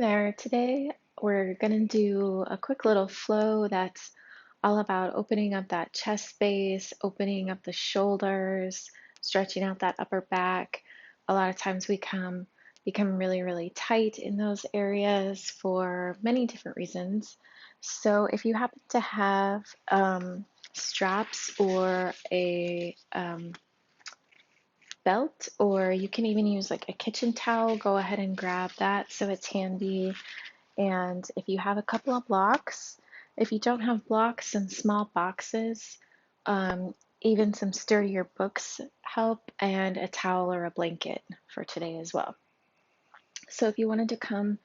There. Today, we're going to do a quick little flow that's all about opening up that chest space, opening up the shoulders, stretching out that upper back. A lot of times we become really, really tight in those areas for many different reasons. So if you happen to have straps or a belt, or you can even use like a kitchen towel, go ahead and grab that so it's handy. And if you have a couple of blocks, if you don't have blocks, some small boxes, um, even some sturdier books help, and a towel or a blanket for today as well. So if you wanted to come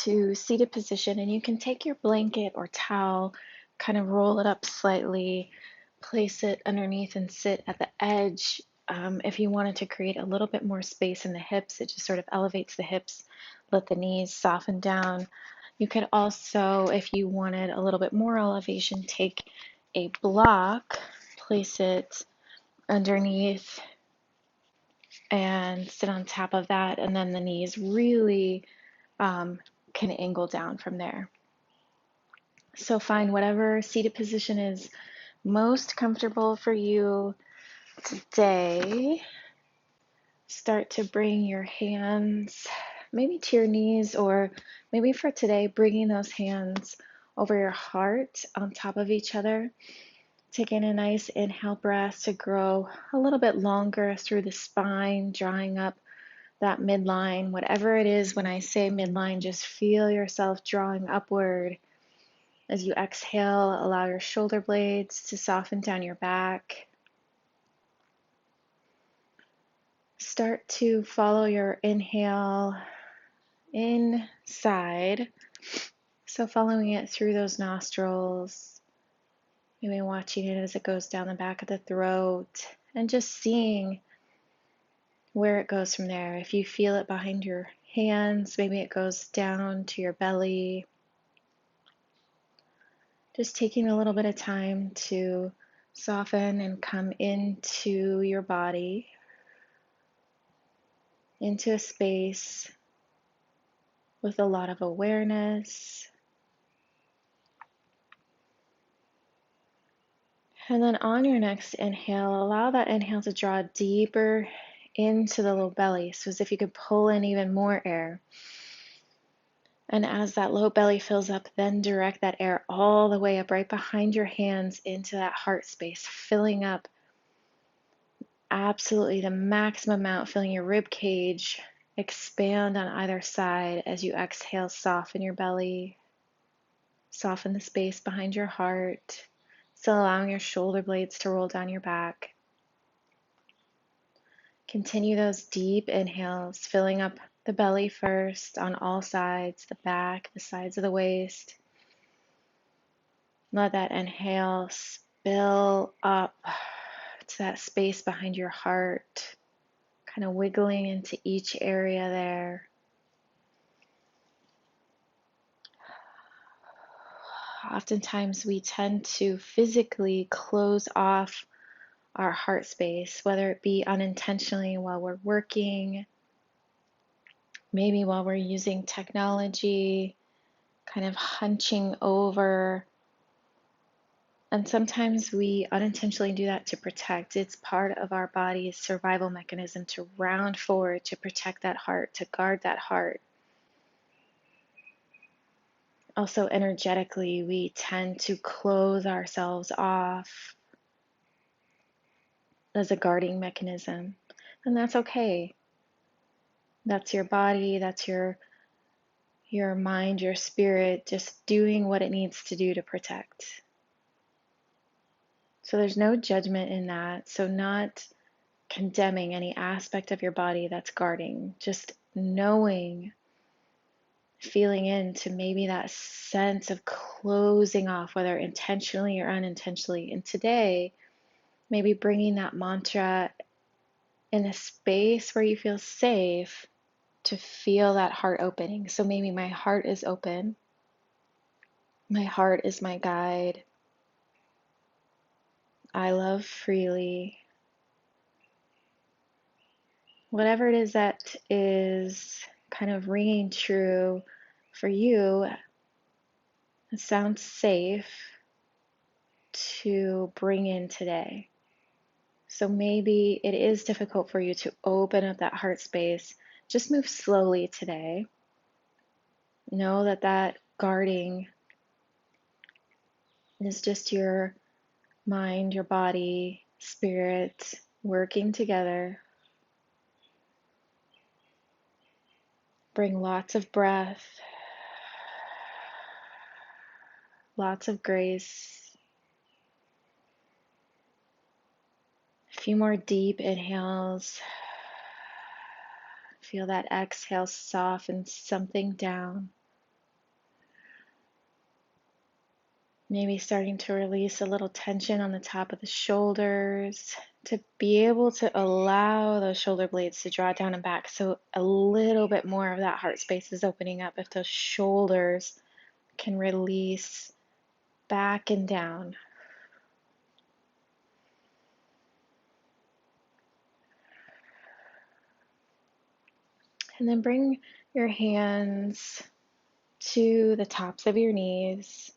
to seated position, and you can take your blanket or towel, kind of roll it up slightly, place it underneath and sit at the edge. If you wanted to create a little bit more space in the hips, it just sort of elevates the hips, let the knees soften down. You could also, if you wanted a little bit more elevation, take a block, place it underneath and sit on top of that, and then the knees really um, can angle down from there. So find whatever seated position is most comfortable for you today. Start to bring your hands maybe to your knees, or maybe for today, bringing those hands over your heart on top of each other. Taking a nice inhale breath to grow a little bit longer through the spine, drawing up that midline. Whatever it is, when I say midline, just feel yourself drawing upward. As you exhale, allow your shoulder blades to soften down your back. Start to follow your inhale inside. So following it through those nostrils, maybe watching it as it goes down the back of the throat, and just seeing where it goes from there. If you feel it behind your hands, maybe it goes down to your belly. Just taking a little bit of time to soften and come into your body, into a space with a lot of awareness. And then on your next inhale, allow that inhale to draw deeper into the low belly, so as if you could pull in even more air. And as that low belly fills up, then direct that air all the way up right behind your hands into that heart space, filling up absolutely the maximum amount, filling your rib cage. Expand on either side as you exhale, soften your belly, soften the space behind your heart, still allowing your shoulder blades to roll down your back. Continue those deep inhales, filling up the belly first on all sides, the back, the sides of the waist. Let that inhale spill up to that space behind your heart, kind of wiggling into each area there. Oftentimes we tend to physically close off our heart space, whether it be unintentionally while we're working, maybe while we're using technology, kind of hunching over. And sometimes we unintentionally do that to protect. It's part of our body's survival mechanism to round forward, to protect that heart, to guard that heart. Also, energetically, we tend to close ourselves off as a guarding mechanism. And that's okay. That's your body, that's your mind, your spirit, just doing what it needs to do to protect. So there's no judgment in that. So not condemning any aspect of your body that's guarding, just knowing, feeling into maybe that sense of closing off, whether intentionally or unintentionally. And today, maybe bringing that mantra in a space where you feel safe to feel that heart opening. So maybe my heart is open. My heart is my guide. I love freely. Whatever it is that is kind of ringing true for you, it sounds safe to bring in today. So maybe it is difficult for you to open up that heart space. Just move slowly today. Know that that guarding is just your mind, your body, spirit working together. Bring lots of breath, lots of grace. A few more deep inhales. Feel that exhale soften something down. Maybe starting to release a little tension on the top of the shoulders to be able to allow those shoulder blades to draw down and back. So a little bit more of that heart space is opening up if those shoulders can release back and down. And then bring your hands to the tops of your knees.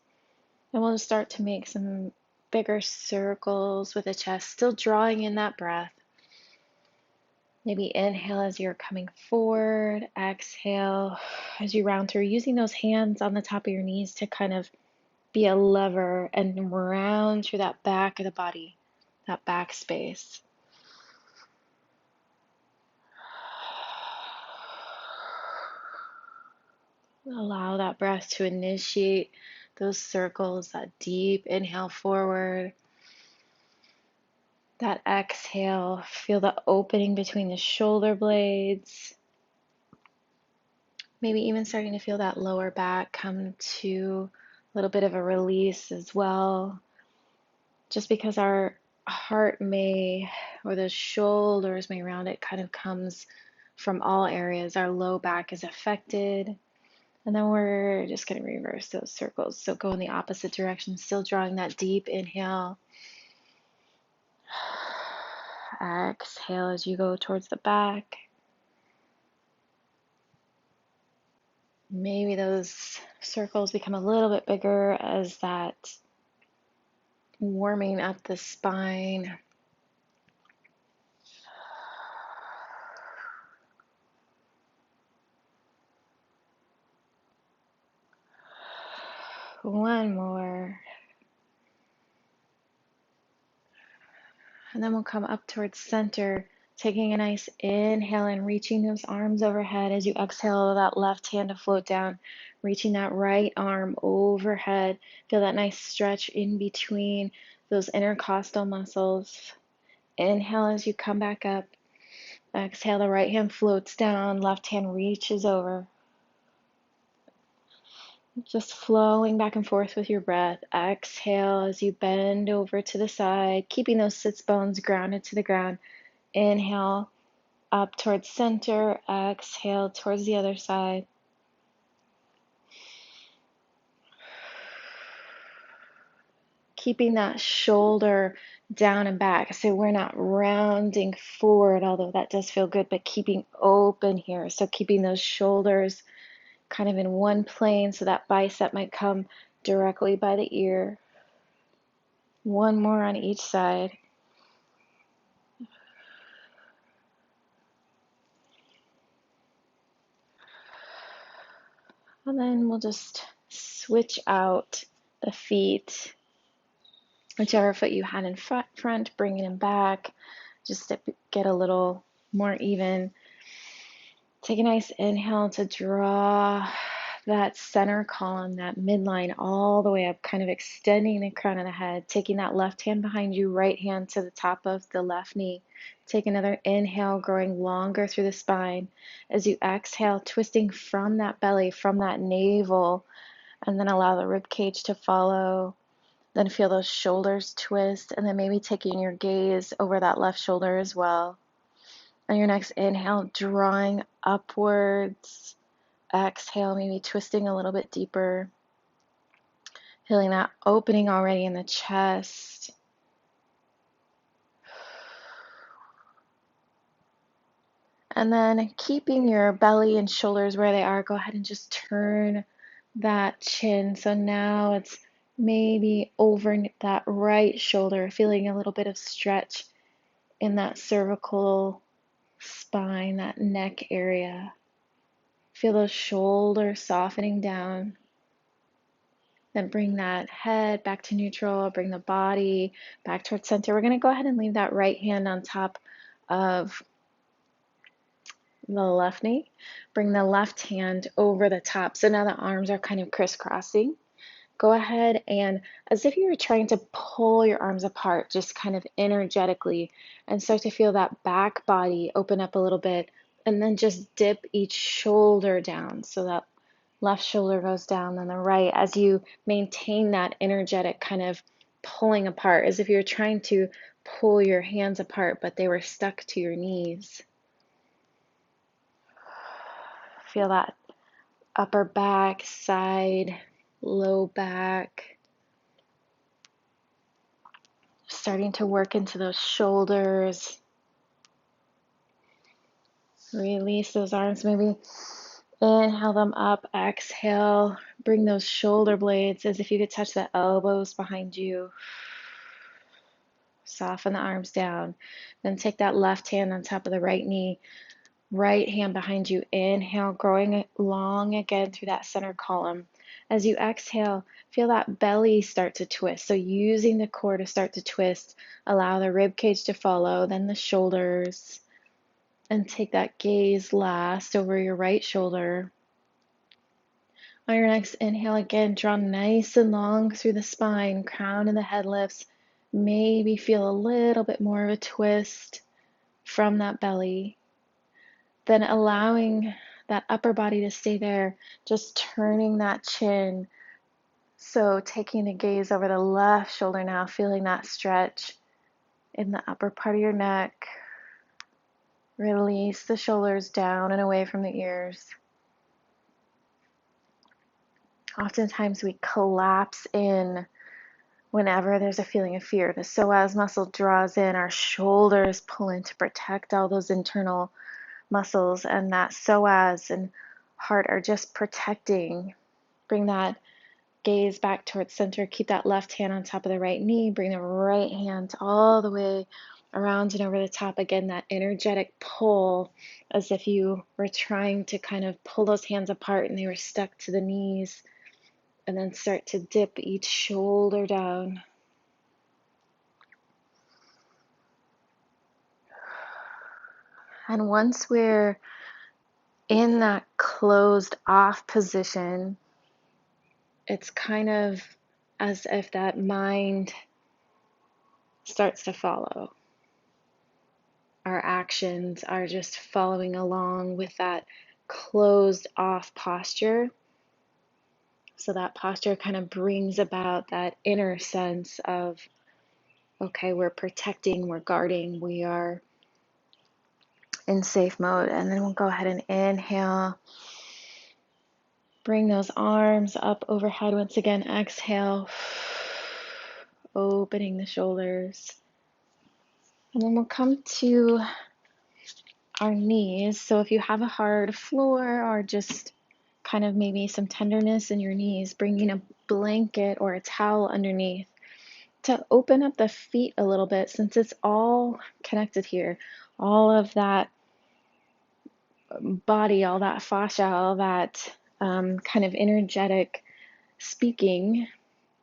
And we'll just start to make some bigger circles with the chest, still drawing in that breath. Maybe inhale as you're coming forward, exhale as you round through, using those hands on the top of your knees to kind of be a lever and round through that back of the body, that back space. Allow that breath to initiate those circles, that deep inhale forward. That exhale, feel the opening between the shoulder blades. Maybe even starting to feel that lower back come to a little bit of a release as well. Just because our heart may, or the shoulders may round, it kind of comes from all areas. Our low back is affected. And then we're just going to reverse those circles. So go in the opposite direction, still drawing that deep inhale. Exhale as you go towards the back. Maybe those circles become a little bit bigger as that warming up the spine. One more. And then we'll come up towards center, taking a nice inhale and reaching those arms overhead. As you exhale, that left hand to float down, reaching that right arm overhead. Feel that nice stretch in between those intercostal muscles. Inhale as you come back up. Exhale, the right hand floats down, left hand reaches over. Just flowing back and forth with your breath. Exhale as you bend over to the side, keeping those sits bones grounded to the ground. Inhale up towards center. Exhale towards the other side. Keeping that shoulder down and back. So we're not rounding forward, although that does feel good, but keeping open here. So keeping those shoulders kind of in one plane, so that bicep might come directly by the ear. One more on each side. And then we'll just switch out the feet. Whichever foot you had in front, bringing them back, just to get a little more even. Take a nice inhale to draw that center column, that midline, all the way up, kind of extending the crown of the head. Taking that left hand behind you, right hand to the top of the left knee. Take another inhale, growing longer through the spine. As you exhale, twisting from that belly, from that navel, and then allow the rib cage to follow. Then feel those shoulders twist, and then maybe taking your gaze over that left shoulder as well. On your next inhale, drawing upwards. Exhale, maybe twisting a little bit deeper. Feeling that opening already in the chest. And then keeping your belly and shoulders where they are, go ahead and just turn that chin. So now it's maybe over that right shoulder, feeling a little bit of stretch in that cervical spine, that neck area. Feel those shoulders softening down. Then bring that head back to neutral, bring the body back towards center. We're going to go ahead and leave that right hand on top of the left knee. Bring the left hand over the top. So now the arms are kind of crisscrossing. Go ahead and, as if you were trying to pull your arms apart, just kind of energetically, and start to feel that back body open up a little bit, and then just dip each shoulder down. So that left shoulder goes down, then the right, as you maintain that energetic kind of pulling apart, as if you're trying to pull your hands apart, but they were stuck to your knees. Feel that upper back, side, low back. Starting to work into those shoulders. Release those arms, maybe inhale them up, exhale, bring those shoulder blades as if you could touch the elbows behind you. Soften the arms down. Then take that left hand on top of the right knee, right hand behind you. Inhale, growing long again through that center column. As you exhale, feel that belly start to twist. So using the core to start to twist, allow the rib cage to follow, then the shoulders, and take that gaze last over your right shoulder. On your next inhale, again, draw nice and long through the spine, crown of the head lifts. Maybe feel a little bit more of a twist from that belly. Then allowing that upper body to stay there, just turning that chin. So taking the gaze over the left shoulder now, feeling that stretch in the upper part of your neck. Release the shoulders down and away from the ears. Oftentimes we collapse in whenever there's a feeling of fear. The psoas muscle draws in, our shoulders pull in to protect all those internal muscles, and that psoas and heart are just protecting. Bring that gaze back towards center. Keep that left hand on top of the right knee. Bring the right hand all the way around and over the top. Again, that energetic pull, as if you were trying to kind of pull those hands apart and they were stuck to the knees. And then start to dip each shoulder down. And once we're in that closed off position, it's kind of as if that mind starts to follow. Our actions are just following along with that closed off posture. So that posture kind of brings about that inner sense of, okay, we're protecting, we're guarding, we are in safe mode. And then we'll go ahead and inhale. Bring those arms up overhead once again. Exhale. Opening the shoulders. And then we'll come to our knees. So if you have a hard floor or just kind of maybe some tenderness in your knees, bringing a blanket or a towel underneath to open up the feet a little bit, since it's all connected here. All of that body, all that fascia, all that kind of energetic speaking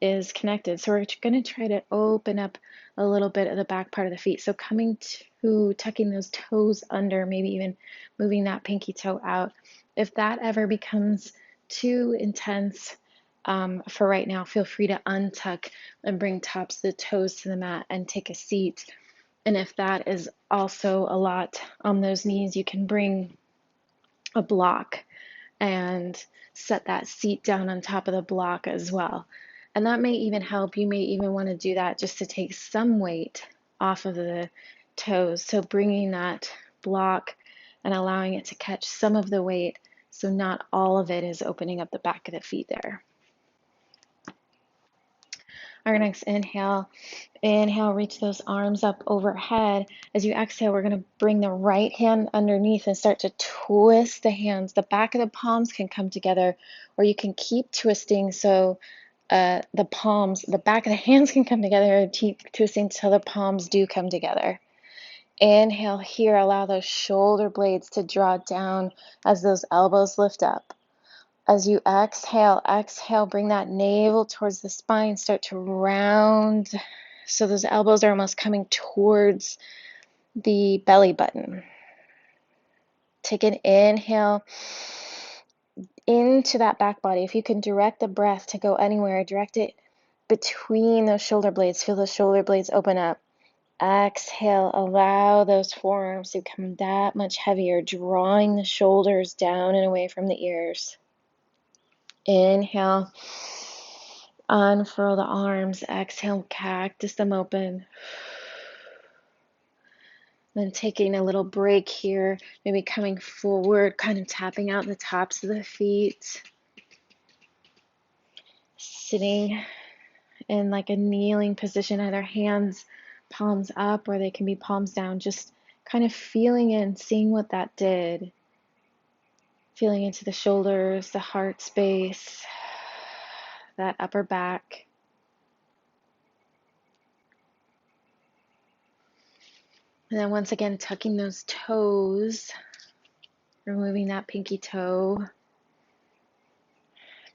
is connected. So we're going to try to open up a little bit of the back part of the feet. So coming to tucking those toes under, maybe even moving that pinky toe out. If that ever becomes too intense for right now, feel free to untuck and bring tops of the toes to the mat and take a seat. And if that is also a lot on those knees, you can bring a block and set that seat down on top of the block as well. And that may even help. You may even want to do that just to take some weight off of the toes. So bringing that block and allowing it to catch some of the weight, so not all of it is opening up the back of the feet there. Our next inhale. Inhale, reach those arms up overhead. As you exhale, we're going to bring the right hand underneath and start to twist the hands. The back of the palms can come together, or you can keep twisting so the back of the hands can come together, and keep twisting until the palms do come together. Inhale here, allow those shoulder blades to draw down as those elbows lift up. As you exhale, bring that navel towards the spine, start to round so those elbows are almost coming towards the belly button. Take an inhale into that back body. If you can direct the breath to go anywhere, direct it between those shoulder blades. Feel those shoulder blades open up. Exhale, allow those forearms to become that much heavier, drawing the shoulders down and away from the ears. Inhale, unfurl the arms. Exhale, cactus them open. Then taking a little break here, maybe coming forward, kind of tapping out the tops of the feet. Sitting in like a kneeling position, either hands, palms up, or they can be palms down. Just kind of feeling in, seeing what that did. Feeling into the shoulders, the heart space, that upper back. And then once again, tucking those toes, removing that pinky toe.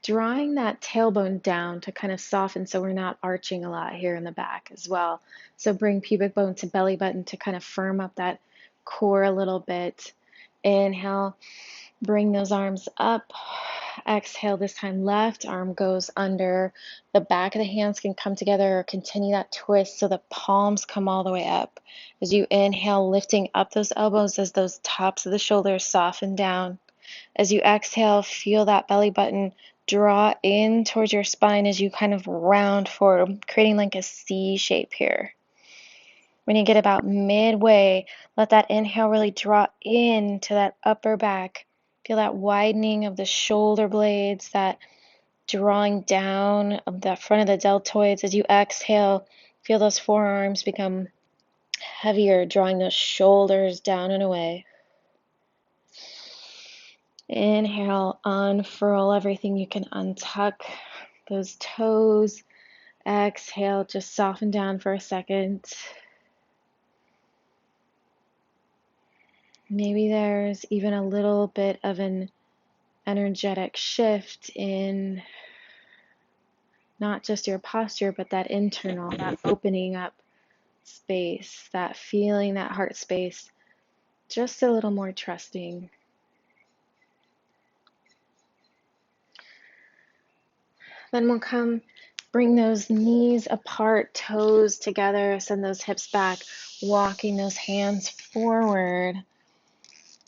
Drawing that tailbone down to kind of soften so we're not arching a lot here in the back as well. So bring pubic bone to belly button to kind of firm up that core a little bit. Inhale, bring those arms up. Exhale, this time left arm goes under. The back of the hands can come together or continue that twist so the palms come all the way up. As you inhale, lifting up those elbows as those tops of the shoulders soften down. As you exhale, feel that belly button draw in towards your spine as you kind of round forward, creating like a C shape here. When you get about midway, let that inhale really draw into that upper back. Feel that widening of the shoulder blades, that drawing down of the front of the deltoids. As you exhale, feel those forearms become heavier, drawing those shoulders down and away. Inhale, unfurl everything you can untuck, those toes. Exhale, just soften down for a second. Maybe there's even a little bit of an energetic shift in not just your posture, but that internal, that opening up space, that feeling, that heart space, just a little more trusting. Then we'll come, bring those knees apart, toes together, send those hips back, walking those hands forward.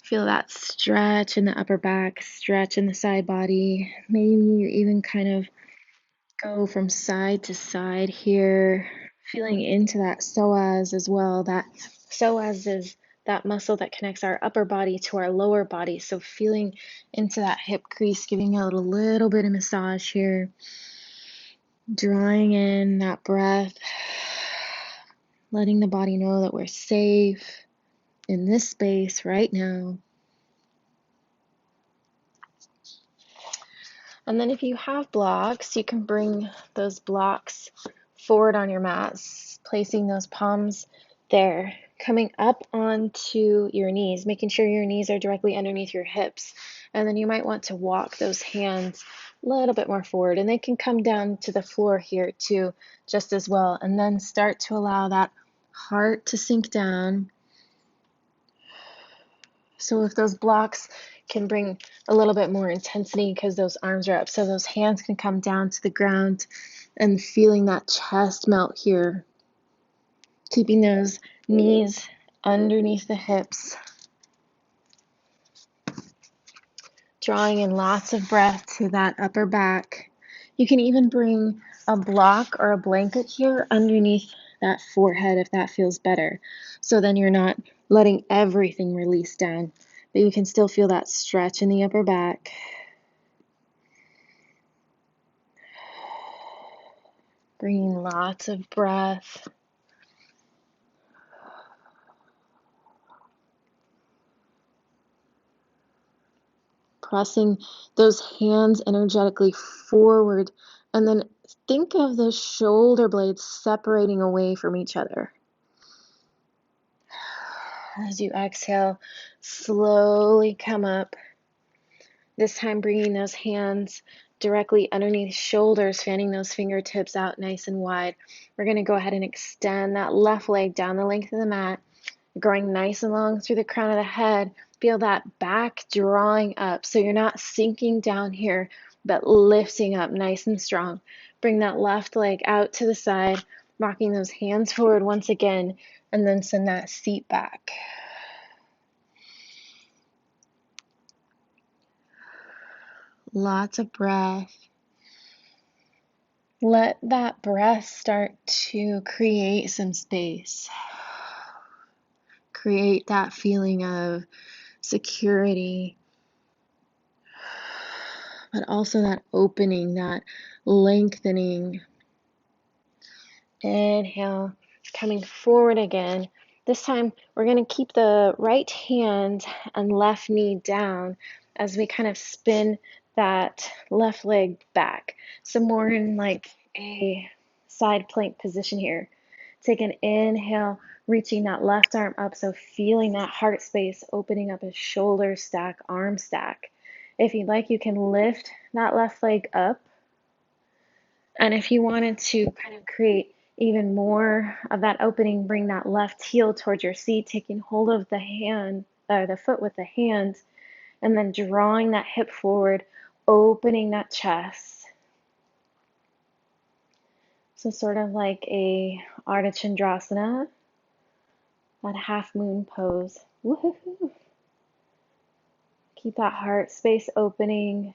Feel that stretch in the upper back, stretch in the side body. Maybe you even kind of go from side to side here, feeling into that psoas as well. That psoas is that muscle that connects our upper body to our lower body. So feeling into that hip crease, giving it a little bit of massage here. Drawing in that breath, letting the body know that we're safe in this space right now. And then if you have blocks, you can bring those blocks forward on your mat, placing those palms there, coming up onto your knees, making sure your knees are directly underneath your hips. And then you might want to walk those hands a little bit more forward, and they can come down to the floor here too, just as well. And then start to allow that heart to sink down. So if those blocks can bring a little bit more intensity because those arms are up, so those hands can come down to the ground, and feeling that chest melt here. Keeping those knees underneath the hips. Drawing in lots of breath to that upper back. You can even bring a block or a blanket here underneath that forehead if that feels better. So then you're not letting everything release down, but you can still feel that stretch in the upper back. Bringing lots of breath. Pressing those hands energetically forward, and then think of the shoulder blades separating away from each other. As you exhale, slowly come up. This time bringing those hands directly underneath shoulders, fanning those fingertips out nice and wide. We're going to go ahead and extend that left leg down the length of the mat, growing nice and long through the crown of the head. Feel that back drawing up, so you're not sinking down here, but lifting up nice and strong. Bring that left leg out to the side, rocking those hands forward once again, and then send that seat back. Lots of breath. Let that breath start to create some space. Create that feeling of security, but also that opening, that lengthening. Inhale, coming forward again. This time we're going to keep the right hand and left knee down as we kind of spin that left leg back. So more in like a side plank position here. Take an inhale, reaching that left arm up, so feeling that heart space opening up as shoulder stack, arm stack. If you'd like, you can lift that left leg up. And if you wanted to kind of create even more of that opening, bring that left heel towards your seat, taking hold of the hand, or the foot with the hand, and then drawing that hip forward, opening that chest. So sort of like a Ardha Chandrasana, that half moon pose. Woohoo! Keep that heart space opening.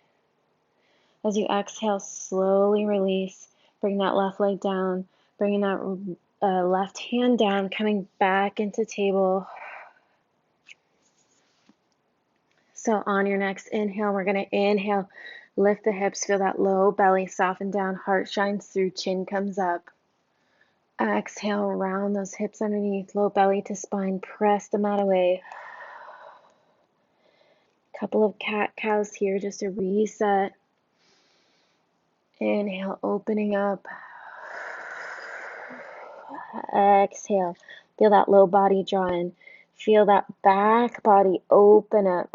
As you exhale, slowly release. Bring that left leg down. Bringing that left hand down, coming back into table. So on your next inhale, we're going to inhale, lift the hips, feel that low belly soften down, heart shines through, chin comes up. Exhale, round those hips underneath, low belly to spine, press the mat away. Couple of cat-cows here just to reset. Inhale, opening up. Exhale, feel that low body draw in. Feel that back body open up.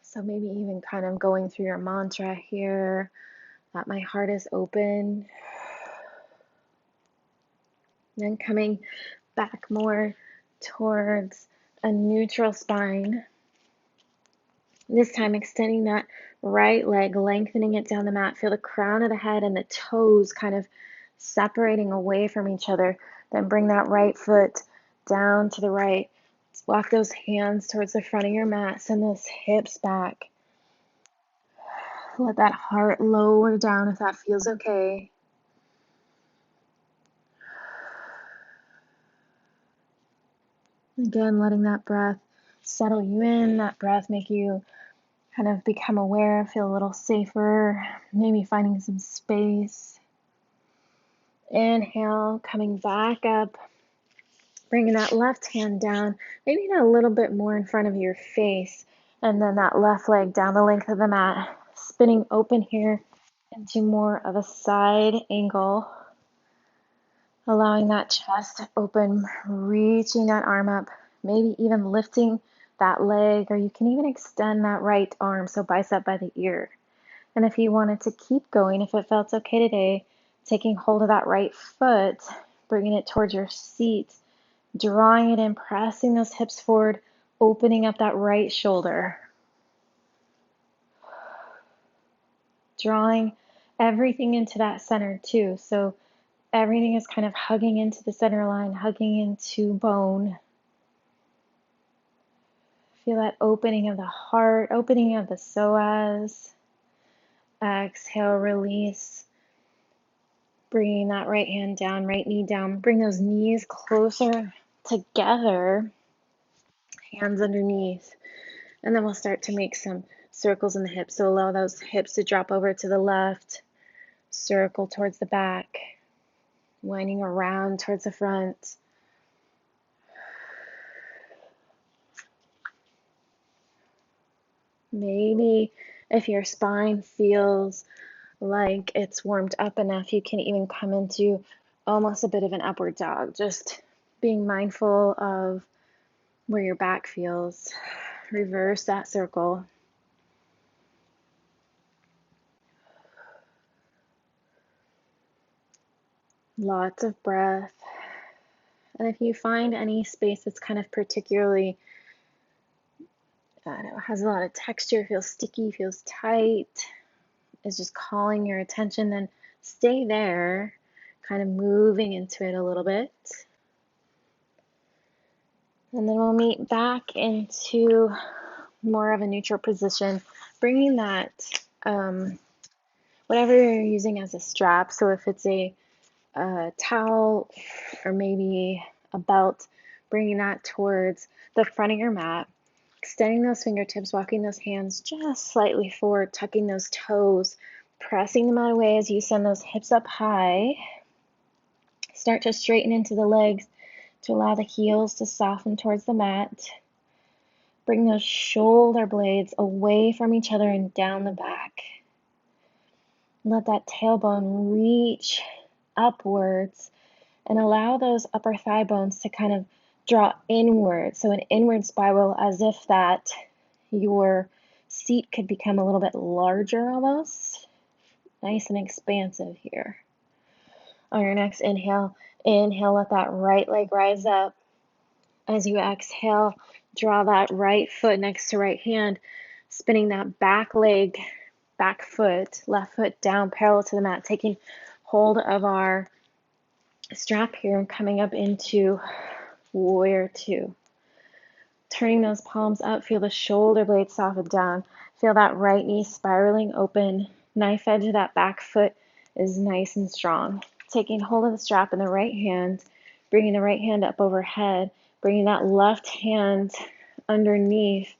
So maybe even kind of going through your mantra here, that my heart is open. Then coming back more towards a neutral spine. This time extending that right leg, lengthening it down the mat. Feel the crown of the head and the toes kind of separating away from each other. Then bring that right foot down to the right. Walk those hands towards the front of your mat. Send those hips back. Let that heart lower down if that feels okay. Again, letting that breath settle you in, that breath make you kind of become aware, feel a little safer, maybe finding some space. Inhale, coming back up, bringing that left hand down, maybe a little bit more in front of your face, and then that left leg down the length of the mat, spinning open here into more of a side angle, allowing that chest to open, reaching that arm up, maybe even lifting that leg, or you can even extend that right arm, so bicep by the ear. And if you wanted to keep going, if it felt okay today, taking hold of that right foot, bringing it towards your seat, drawing it in, pressing those hips forward, opening up that right shoulder. Drawing everything into that center too. So everything is kind of hugging into the center line, hugging into bone. Feel that opening of the heart, opening of the psoas. Exhale, release. Bringing that right hand down, right knee down. Bring those knees closer together, hands underneath. And then we'll start to make some circles in the hips. So allow those hips to drop over to the left, Circle towards the back, winding around towards the front. Maybe if your spine feels like it's warmed up enough, you can even come into almost a bit of an upward dog, just being mindful of where your back feels. Reverse that circle. Lots of breath. And if you find any space that's kind of particularly, I don't know, has a lot of texture, feels sticky, feels tight, is just calling your attention, then stay there, kind of moving into it a little bit. And then we'll meet back into more of a neutral position, bringing that, whatever you're using as a strap. So if it's a towel or maybe a belt, bringing that towards the front of your mat, extending those fingertips, walking those hands just slightly forward, tucking those toes, pressing them out away as you send those hips up high. Start to straighten into the legs to allow the heels to soften towards the mat. Bring those shoulder blades away from each other and down the back. Let that tailbone reach upwards and allow those upper thigh bones to kind of draw inward. So an inward spiral, as if that your seat could become a little bit larger almost. Nice and expansive here. On your next inhale, let that right leg rise up. As you exhale, draw that right foot next to right hand, spinning that back leg, back foot, left foot down parallel to the mat, taking hold of our strap here and coming up into warrior two. Turning those palms up, feel the shoulder blades soften down. Feel that right knee spiraling open. Knife edge of that back foot is nice and strong. Taking hold of the strap in the right hand, bringing the right hand up overhead, bringing that left hand underneath,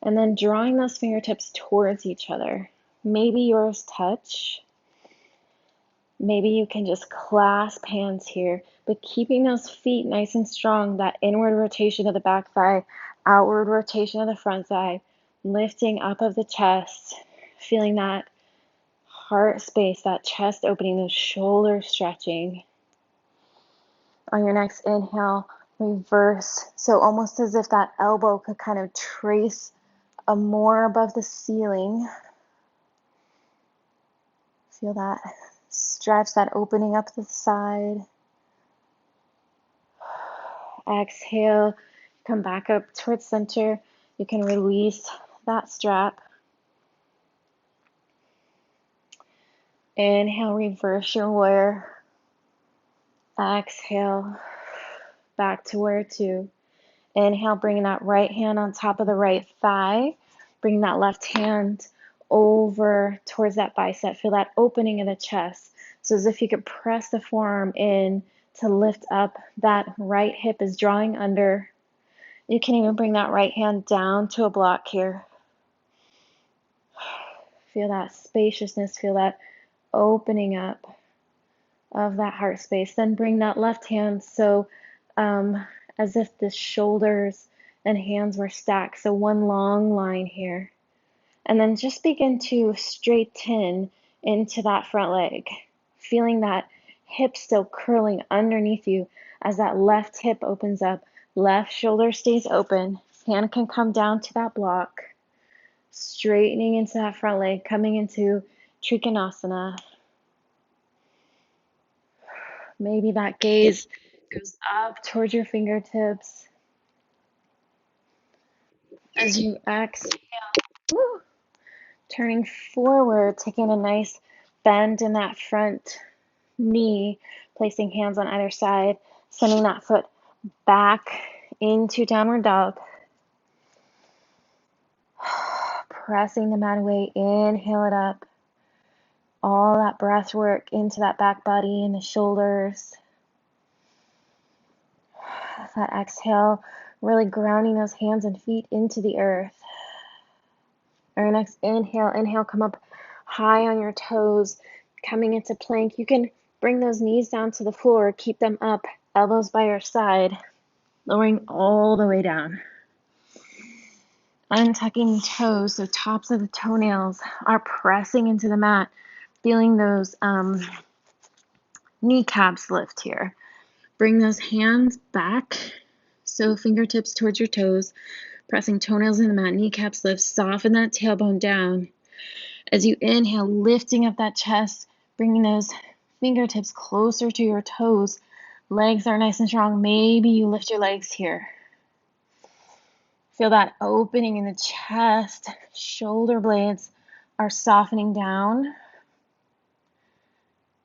and then drawing those fingertips towards each other. Maybe yours touch. Maybe you can just clasp hands here, but keeping those feet nice and strong, that inward rotation of the back thigh, outward rotation of the front thigh, lifting up of the chest, feeling that heart space, that chest opening, those shoulders stretching. On your next inhale, reverse. So almost as if that elbow could kind of trace a more above the ceiling. Feel that stretch, that opening up the side. Exhale, come back up towards center. You can release that strap. Inhale, reverse your warrior. Exhale, back to warrior two. Inhale, bringing that right hand on top of the right thigh. Bring that left hand over towards that bicep. Feel that opening of the chest. So as if you could press the forearm in to lift up. That right hip is drawing under. You can even bring that right hand down to a block here. Feel that spaciousness, feel that opening up of that heart space. Then bring that left hand so as if the shoulders and hands were stacked. So one long line here. And then just begin to straighten into that front leg. Feeling that hip still curling underneath you as that left hip opens up. Left shoulder stays open. Hand can come down to that block. Straightening into that front leg, coming into Trikonasana. Maybe that gaze goes up towards your fingertips. As you exhale, woo, turning forward, taking a nice bend in that front knee, placing hands on either side, sending that foot back into downward dog. Pressing the mat away, inhale it up. All that breath work into that back body and the shoulders. That exhale, really grounding those hands and feet into the earth. Our next inhale, come up high on your toes, Coming into plank, you can bring those knees down to the floor, keep them up, elbows by your side, lowering all the way down. Untucking toes, so tops of the toenails are pressing into the mat, feeling those kneecaps lift here. Bring those hands back, so fingertips towards your toes, pressing toenails in the mat, kneecaps lift, soften that tailbone down. As you inhale, lifting up that chest, bringing those fingertips closer to your toes. Legs are nice and strong. Maybe you lift your legs here. Feel that opening in the chest. Shoulder blades are softening down.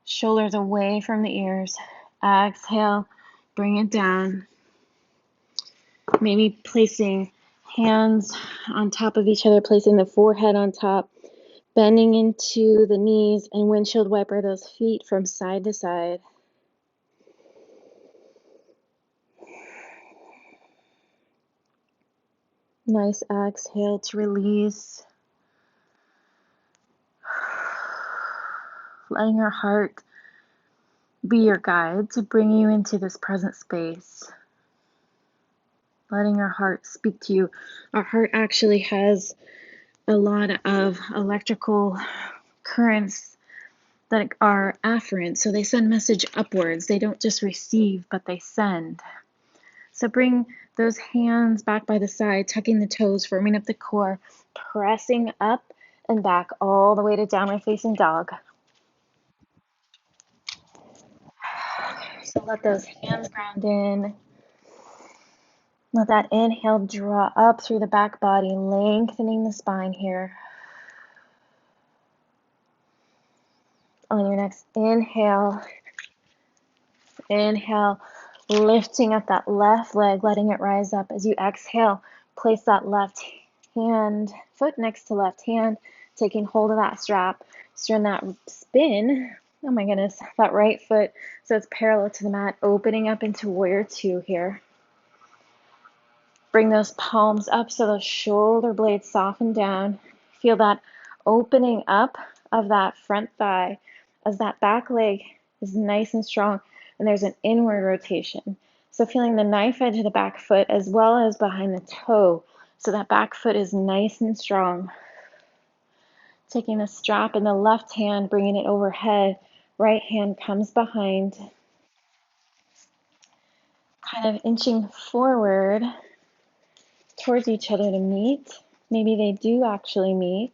Shoulders away from the ears. Exhale, bring it down. Maybe placing hands on top of each other, placing the forehead on top, bending into the knees, and windshield wiper those feet from side to side. Nice exhale to release. Letting your heart be your guide to bring you into this present space. Letting your heart speak to you. Our heart actually has a lot of electrical currents that are afferent, so they send message upwards. They don't just receive, but they send. So bring those hands back by the side, tucking the toes, firming up the core, pressing up and back all the way to downward facing dog. So let those hands ground in. Let that inhale draw up through the back body, lengthening the spine here. On your next inhale, lifting up that left leg, letting it rise up. As you exhale, place that left hand, foot next to left hand, taking hold of that strap. Turn that spin, oh my goodness, that right foot so it's parallel to the mat, opening up into warrior two here. Bring those palms up so those shoulder blades soften down. Feel that opening up of that front thigh as that back leg is nice and strong and there's an inward rotation. So feeling the knife edge of the back foot as well as behind the toe so that back foot is nice and strong. Taking the strap in the left hand, bringing it overhead. Right hand comes behind. Kind of inching forward towards each other to meet. Maybe they do actually meet.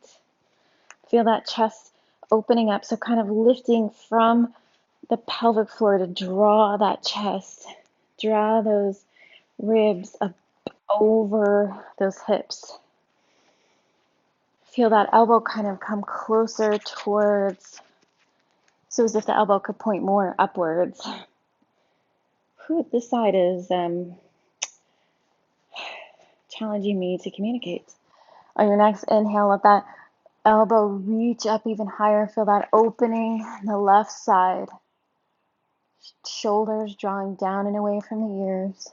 Feel that chest opening up, so kind of lifting from the pelvic floor to draw that chest, draw those ribs up over those hips. Feel that elbow kind of come closer towards, so as if the elbow could point more upwards. This side is challenging me to communicate. On your next inhale, let that elbow reach up even higher. Feel that opening on the left side. Shoulders drawing down and away from the ears.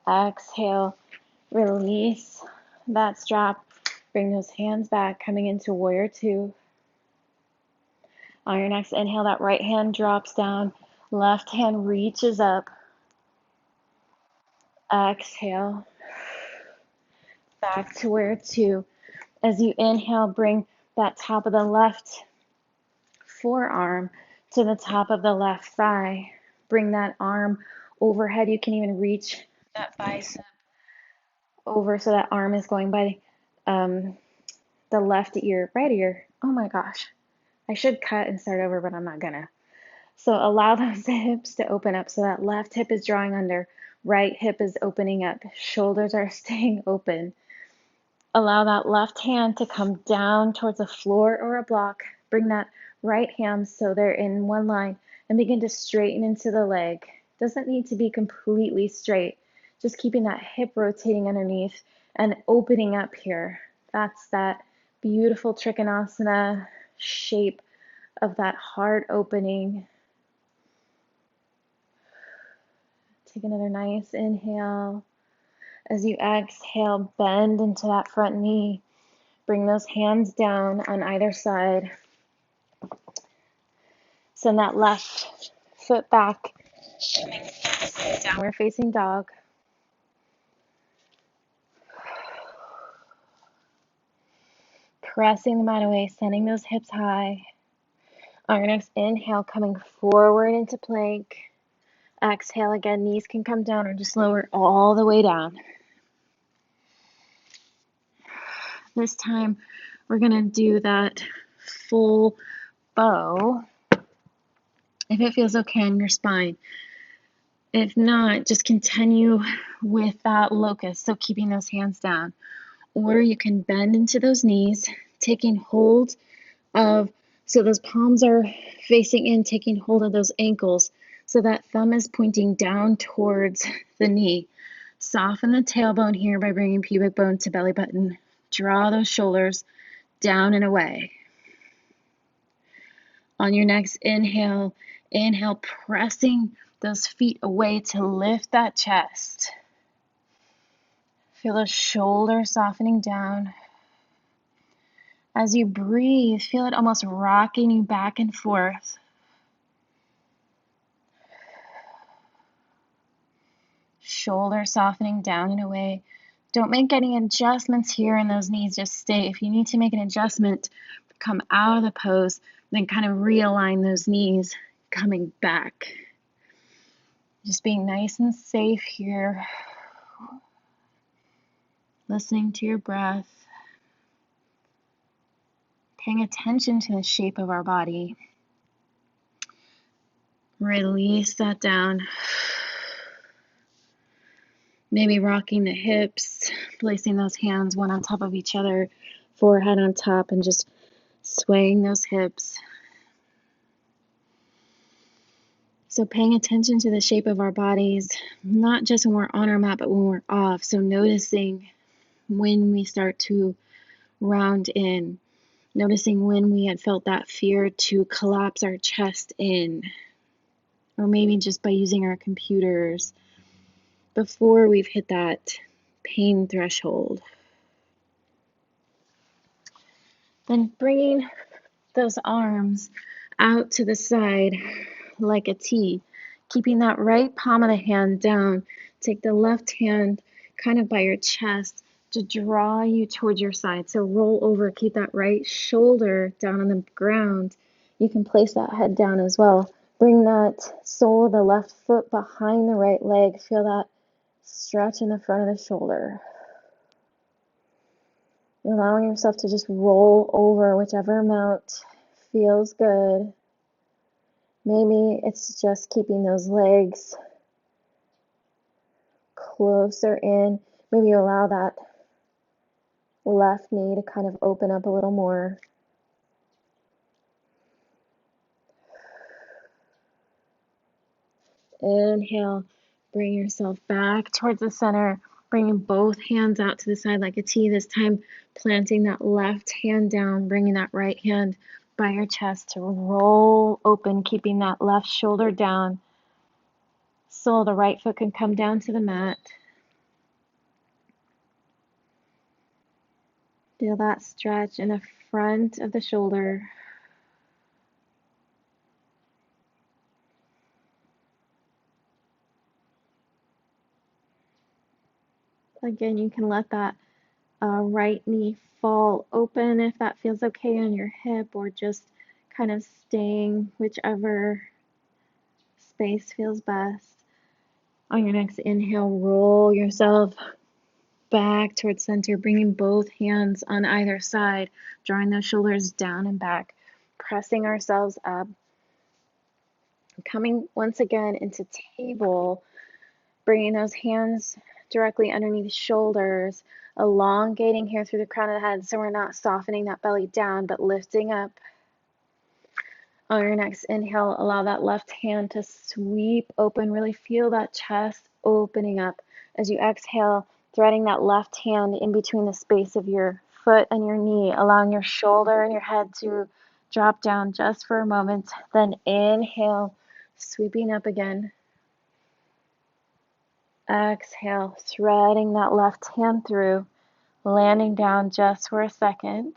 Exhale, release that strap. Bring those hands back, coming into warrior two. On your next inhale, that right hand drops down. Left hand reaches up. Exhale. Back to warrior two. As you inhale, bring that top of the left forearm to the top of the left thigh. Bring that arm overhead. You can even reach that bicep over so that arm is going by the left ear, right ear. Oh my gosh. I should cut and start over, but I'm not gonna. So allow those hips to open up so that left hip is drawing under, right hip is opening up, shoulders are staying open. Allow that left hand to come down towards a floor or a block. Bring that right hand so they're in one line and begin to straighten into the leg. Doesn't need to be completely straight. Just keeping that hip rotating underneath and opening up here. That's that beautiful Trikonasana shape of that heart opening. Take another nice inhale. As you exhale, bend into that front knee. Bring those hands down on either side. Send that left foot back, downward facing dog. Pressing the mat away, sending those hips high. On your next inhale, coming forward into plank. Exhale again, knees can come down or just lower all the way down. This time, we're gonna do that full bow, if it feels okay on your spine. If not, just continue with that locust, so keeping those hands down. Or you can bend into those knees, taking hold of, so those palms are facing in, taking hold of those ankles, so that thumb is pointing down towards the knee. Soften the tailbone here by bringing pubic bone to belly button. Draw those shoulders down and away. On your next inhale, pressing those feet away to lift that chest. Feel the shoulders softening down. As you breathe, feel it almost rocking you back and forth. Shoulders softening down and away. Don't make any adjustments here in those knees, just stay. If you need to make an adjustment, come out of the pose, then kind of realign those knees, coming back. Just being nice and safe here. Listening to your breath. Paying attention to the shape of our body. Release that down. Maybe rocking the hips, placing those hands one on top of each other, forehead on top, and just swaying those hips. So paying attention to the shape of our bodies, not just when we're on our mat, but when we're off. So noticing when we start to round in, noticing when we had felt that fear to collapse our chest in, or maybe just by using our computers before we've hit that pain threshold. Then bringing those arms out to the side like a T, keeping that right palm of the hand down. Take the left hand kind of by your chest to draw you towards your side. So roll over, keep that right shoulder down on the ground. You can place that head down as well. Bring that sole of the left foot behind the right leg. Feel that stretch in the front of the shoulder. Allowing yourself to just roll over whichever amount feels good. Maybe it's just keeping those legs closer in. Maybe you allow that left knee to kind of open up a little more. Inhale, bring yourself back towards the center, bringing both hands out to the side like a T, this time planting that left hand down, bringing that right hand by your chest to roll open, keeping that left shoulder down. Sole of the right foot can come down to the mat. Feel that stretch in the front of the shoulder. Again, you can let that right knee fall open if that feels okay on your hip, or just kind of staying whichever space feels best. On your next inhale, roll yourself back towards center, bringing both hands on either side, drawing those shoulders down and back, pressing ourselves up. Coming once again into table, bringing those hands directly underneath the shoulders, elongating here through the crown of the head so we're not softening that belly down, but lifting up. On your next inhale, allow that left hand to sweep open. Really feel that chest opening up. As you exhale, threading that left hand in between the space of your foot and your knee, allowing your shoulder and your head to drop down just for a moment. Then inhale, sweeping up again. Exhale, threading that left hand through, landing down just for a second.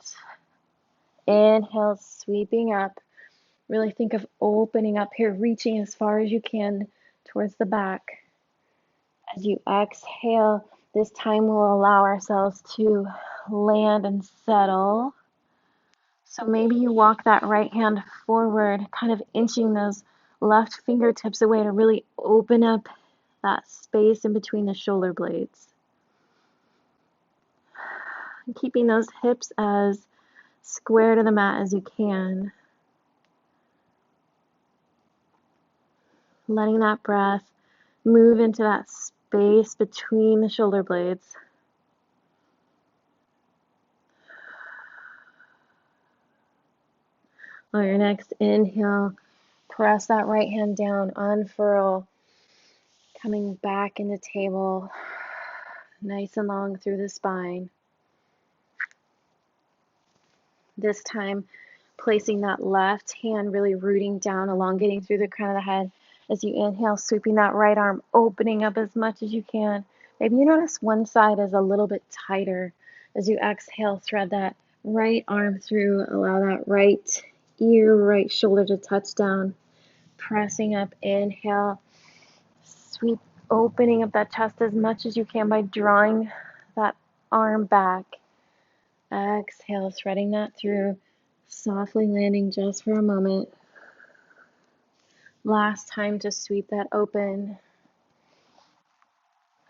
Inhale, sweeping up. Really think of opening up here, reaching as far as you can towards the back. As you exhale, this time we'll allow ourselves to land and settle. So maybe you walk that right hand forward, kind of inching those left fingertips away to really open up that space in between the shoulder blades. And keeping those hips as square to the mat as you can. Letting that breath move into that space between the shoulder blades. On your next inhale, press that right hand down, unfurl, coming back into table, nice and long through the spine. This time, placing that left hand really rooting down, elongating through the crown of the head. As you inhale, sweeping that right arm, opening up as much as you can. Maybe you notice one side is a little bit tighter. As you exhale, thread that right arm through, allow that right ear, right shoulder to touch down. Pressing up, inhale, sweep, opening up that chest as much as you can by drawing that arm back. Exhale, threading that through, softly landing just for a moment. Last time to sweep that open.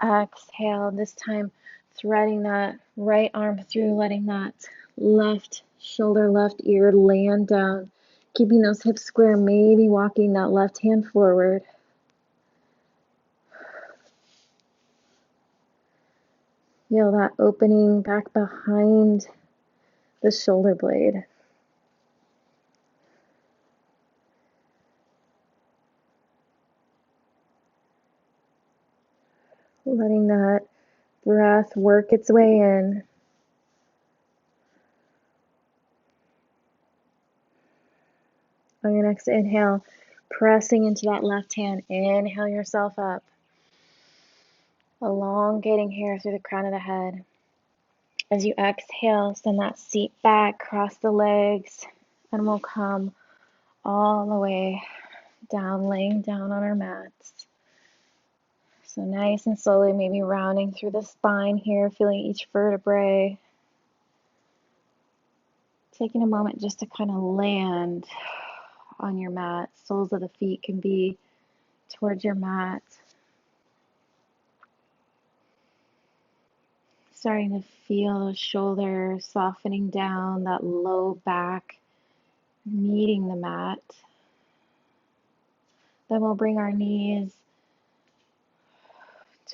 Exhale, this time threading that right arm through, letting that left shoulder, left ear land down. Keeping those hips square, maybe walking that left hand forward. Feel that opening back behind the shoulder blade. Letting that breath work its way in. On your next inhale, pressing into that left hand, inhale yourself up. Elongating here through the crown of the head. As you exhale, send that seat back, cross the legs, and we'll come all the way down, laying down on our mats. So nice and slowly, maybe rounding through the spine here, feeling each vertebrae. Taking a moment just to kind of land on your mat. Soles of the feet can be towards your mat. Starting to feel those shoulders softening down, that low back meeting the mat. Then we'll bring our knees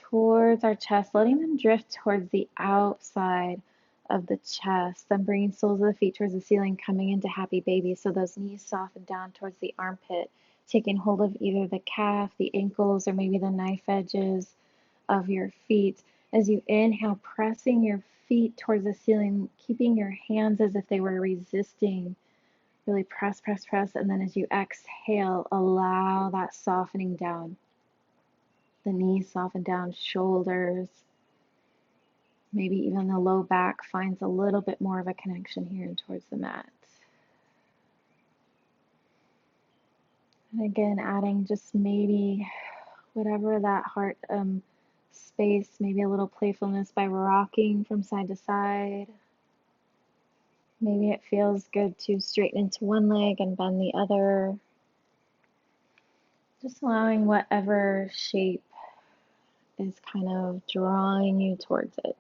towards our chest, letting them drift towards the outside of the chest. Then bringing soles of the feet towards the ceiling, coming into happy baby. So those knees soften down towards the armpit, taking hold of either the calf, the ankles, or maybe the knife edges of your feet. As you inhale, pressing your feet towards the ceiling, keeping your hands as if they were resisting. Really press, press, press. And then as you exhale, allow that softening down. The knees soften down, shoulders. Maybe even the low back finds a little bit more of a connection here and towards the mat. And again, adding just maybe whatever that heart space, maybe a little playfulness by rocking from side to side. Maybe it feels good to straighten into one leg and bend the other. Just allowing whatever shape is kind of drawing you towards it.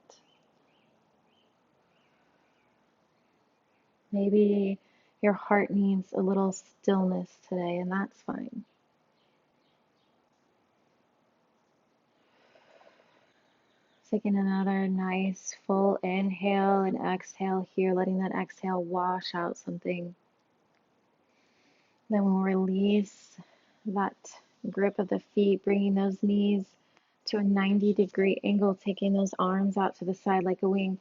Maybe your heart needs a little stillness today, and that's fine. Taking another nice full inhale and exhale here, letting that exhale wash out something. Then we'll release that grip of the feet, bringing those knees to a 90-degree angle, taking those arms out to the side like a wing.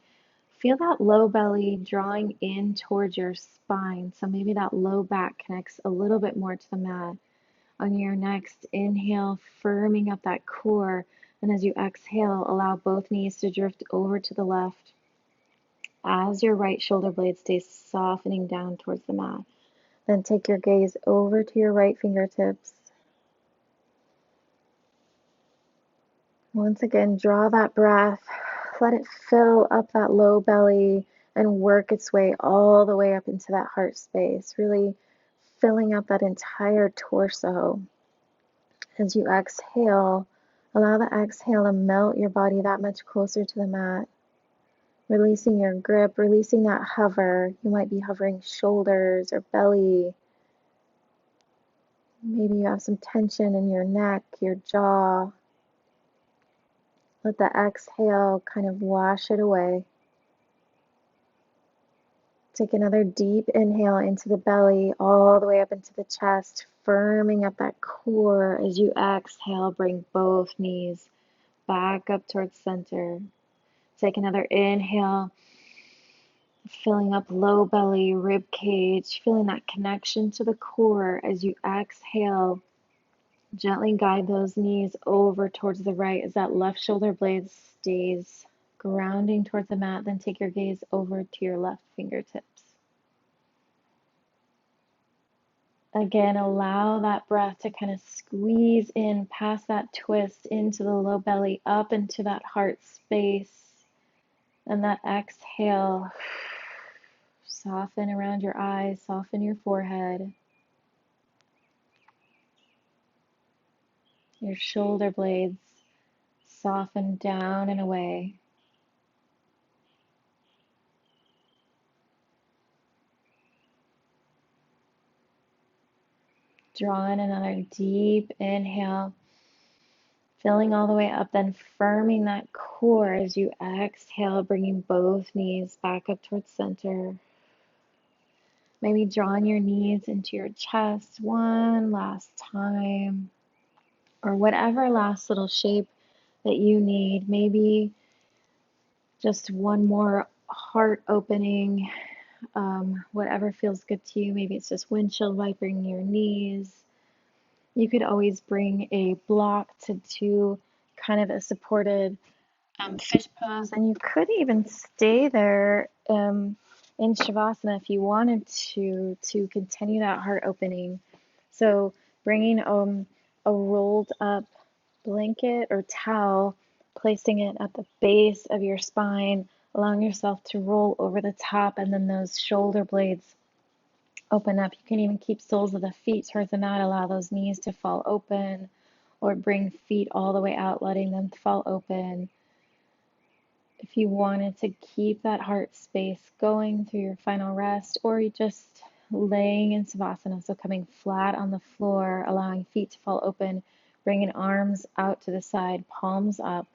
Feel that low belly drawing in towards your spine. So maybe that low back connects a little bit more to the mat. On your next inhale, firming up that core. And as you exhale, allow both knees to drift over to the left. as your right shoulder blade stays softening down towards the mat. Then take your gaze over to your right fingertips. Once again, draw that breath. Let it fill up that low belly and work its way all the way up into that heart space, really filling up that entire torso. As you exhale, allow the exhale to melt your body that much closer to the mat, releasing your grip, releasing that hover. You might be hovering shoulders or belly. Maybe you have some tension in your neck, your jaw. Let the exhale kind of wash it away. Take another deep inhale into the belly, all the way up into the chest, firming up that core. As you exhale, bring both knees back up towards center. Take another inhale, filling up low belly, rib cage, feeling that connection to the core. As you exhale, gently guide those knees over towards the right as that left shoulder blade stays grounding towards the mat. Then take your gaze over to your left fingertips. Again, allow that breath to kind of squeeze in past that twist into the low belly, up into that heart space. And that exhale, soften around your eyes, soften your forehead. Your shoulder blades soften down and away. Draw in another deep inhale, filling all the way up, then firming that core as you exhale, bringing both knees back up towards center. Maybe drawing your knees into your chest one last time, or whatever last little shape that you need. Maybe just one more heart opening, whatever feels good to you. Maybe it's just windshield wiping your knees. You could always bring a block to do kind of a supported fish pose, and you could even stay there in Shavasana if you wanted to continue that heart opening. So bringing a rolled up blanket or towel, placing it at the base of your spine, allowing yourself to roll over the top, and then those shoulder blades open up. You can even keep soles of the feet towards the mat, allow those knees to fall open, or bring feet all the way out, letting them fall open. If you wanted to keep that heart space going through your final rest, or you just laying in Savasana, so coming flat on the floor, allowing feet to fall open, bringing arms out to the side, palms up.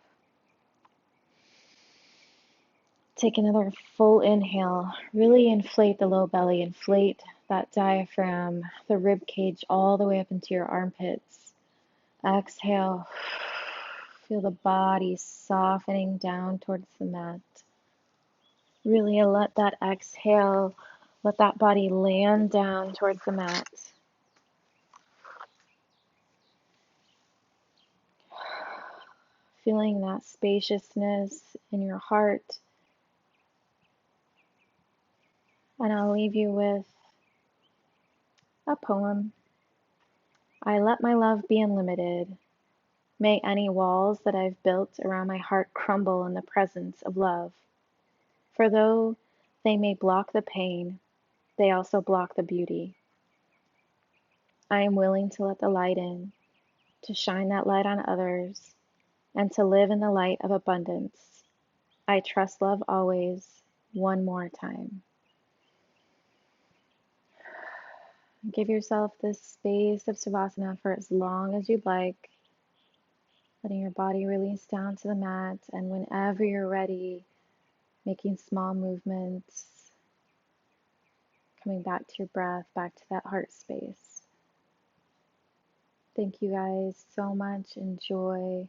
Take another full inhale. Really inflate the low belly, inflate that diaphragm, the rib cage, all the way up into your armpits. Exhale. Feel the body softening down towards the mat. Really let that exhale, let that body land down towards the mat. Feeling that spaciousness in your heart. And I'll leave you with a poem. I let my love be unlimited. May any walls that I've built around my heart crumble in the presence of love. For though they may block the pain, they also block the beauty. I am willing to let the light in, to shine that light on others, and to live in the light of abundance. I trust love always, one more time. Give yourself this space of Savasana for as long as you'd like, letting your body release down to the mat, and whenever you're ready, making small movements, coming back to your breath, back to that heart space. Thank you guys so much. Enjoy.